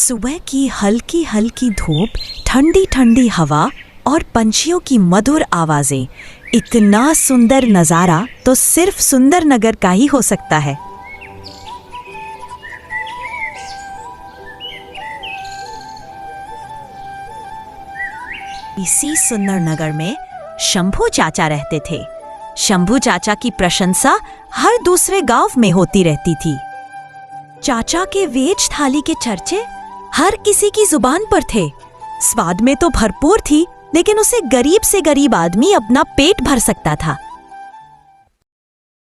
सुबह की हल्की हल्की धूप, ठंडी ठंडी हवा और पंछियों की मधुर आवाजें, इतना सुंदर नज़ारा तो सिर्फ सुंदरनगर का ही हो सकता है। इसी सुंदरनगर में शंभू चाचा रहते थे। शंभू चाचा की प्रशंसा हर दूसरे गांव में होती रहती थी। चाचा के वेज थाली के चर्चे हर किसी की जुबान पर थे। स्वाद में तो भरपूर थी, लेकिन उसे गरीब से गरीब आदमी अपना पेट भर सकता था।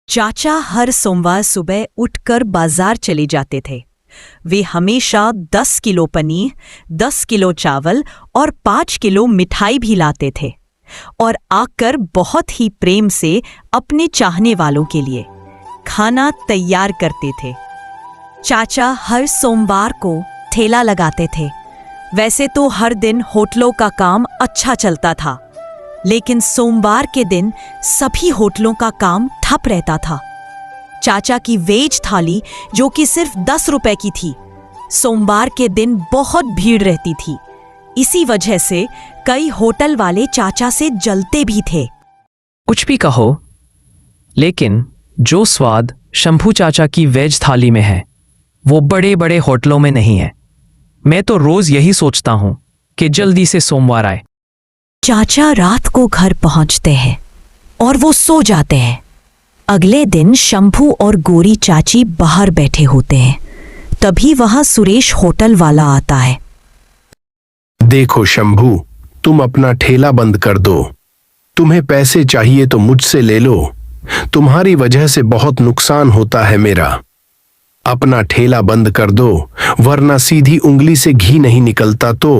चाचा हर सोमवार सुबह उठकर बाजार चले जाते थे। वे हमेशा 10 किलो पनीर, 10 किलो चावल और 5 किलो मिठाई भी लाते थे और आकर बहुत ही प्रेम से अपने चाहने वालों के लिए खाना तैयार करते थे। चाचा हर सोमवार को ठेला लगाते थे। वैसे तो हर दिन होटलों का काम अच्छा चलता था, लेकिन सोमवार के दिन सभी होटलों का काम ठप रहता था। चाचा की वेज थाली, जो कि सिर्फ 10 रुपए की थी, सोमवार के दिन बहुत भीड़ रहती थी। इसी वजह से कई होटल वाले चाचा से जलते भी थे। कुछ भी कहो, लेकिन जो स्वाद शंभू चाचा की वेज थाली में है, वो बड़े बड़े होटलों में नहीं है। मैं तो रोज यही सोचता हूं कि जल्दी से सोमवार आए। चाचा रात को घर पहुंचते हैं और वो सो जाते हैं। अगले दिन शंभू और गोरी चाची बाहर बैठे होते हैं। तभी वहां सुरेश होटल वाला आता है। देखो शंभू, तुम अपना ठेला बंद कर दो। तुम्हें पैसे चाहिए तो मुझसे ले लो। तुम्हारी वजह से बहुत नुकसान होता है मेरा। अपना ठेला बंद कर दो, वरना सीधी उंगली से घी नहीं निकलता। तो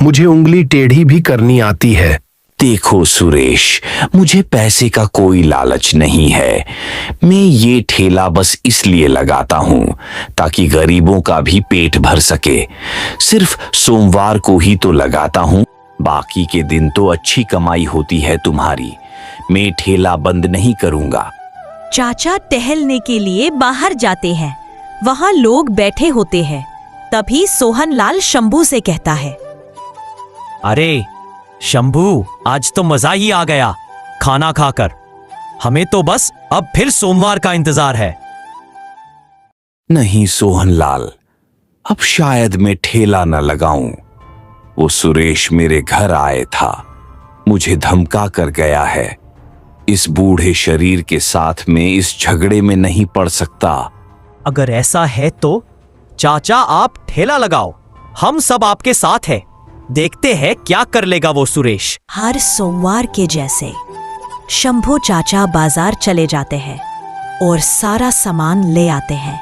मुझे उंगली टेढ़ी भी करनी आती है। देखो सुरेश, मुझे पैसे का कोई लालच नहीं है। मैं ये ठेला बस इसलिए लगाता हूं ताकि गरीबों का भी पेट भर सके। सिर्फ सोमवार को ही तो लगाता हूं, बाकी के दिन तो अच्छी कमाई होती है तुम्हारी। मैं ठेला बंद नहीं करूंगा। चाचा टहलने के लिए बाहर जाते हैं। वहां लोग बैठे होते हैं। तभी सोहनलाल शंभू से कहता है, अरे शंभू, आज तो मजा ही आ गया खाना खाकर। हमें तो बस अब फिर सोमवार का इंतजार है। नहीं सोहनलाल, अब शायद मैं ठेला न लगाऊं। वो सुरेश मेरे घर आए था, मुझे धमका कर गया है। इस बूढ़े शरीर के साथ में इस झगड़े में नहीं पड़ सकता। अगर ऐसा है तो चाचा आप ठेला लगाओ, हम सब आपके साथ हैं। देखते हैं क्या कर लेगा वो सुरेश। हर सोमवार के जैसे शंभू चाचा बाजार चले जाते हैं और सारा सामान ले आते हैं।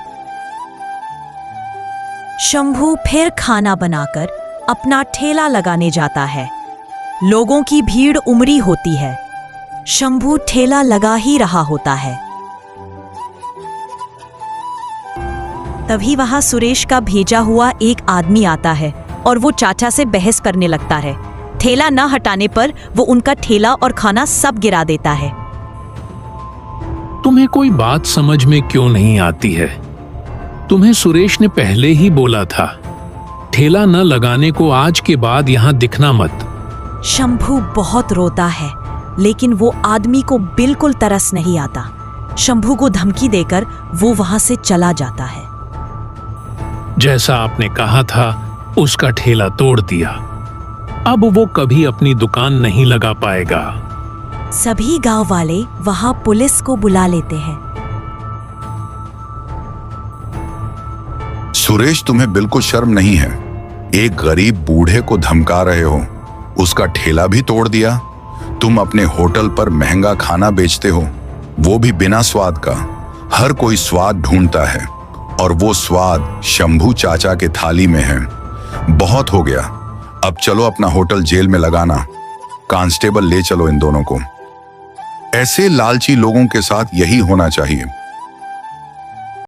शंभू फिर खाना बनाकर अपना ठेला लगाने जाता है। लोगों की भीड़ उमड़ी होती है। शंभू ठेला लगा ही रहा होता है। तभी वहां सुरेश का भेजा हुआ एक आदमी आता है और वो चाचा से बहस करने लगता है। ठेला न हटाने पर वो उनका ठेला और खाना सब गिरा देता है। तुम्हें कोई बात समझ में क्यों नहीं आती है? तुम्हें सुरेश ने पहले ही बोला था, ठेला न लगाने को आज के बाद यहां दिखना मत। शंभू बहुत रोता है, लेकिन वो आदमी को बिल्कुल तरस नहीं आता। शंभू को धमकी देकर वो वहां से चला जाता है। जैसा आपने कहा था, उसका ठेला तोड़ दिया। अब वो कभी अपनी दुकान नहीं लगा पाएगा। सभी गांव वाले वहां पुलिस को बुला लेते हैं। सुरेश, तुम्हें बिल्कुल शर्म नहीं है? एक गरीब बूढ़े को धमका रहे हो, उसका ठेला भी तोड़ दिया। तुम अपने होटल पर महंगा खाना बेचते हो, वो भी बिना स्वाद का। हर कोई स्वाद ढूंढता है और वो स्वाद शंभू चाचा के थाली में है। बहुत हो गया, अब चलो अपना होटल जेल में लगाना। कांस्टेबल ले चलो इन दोनों को। ऐसे लालची लोगों के साथ यही होना चाहिए।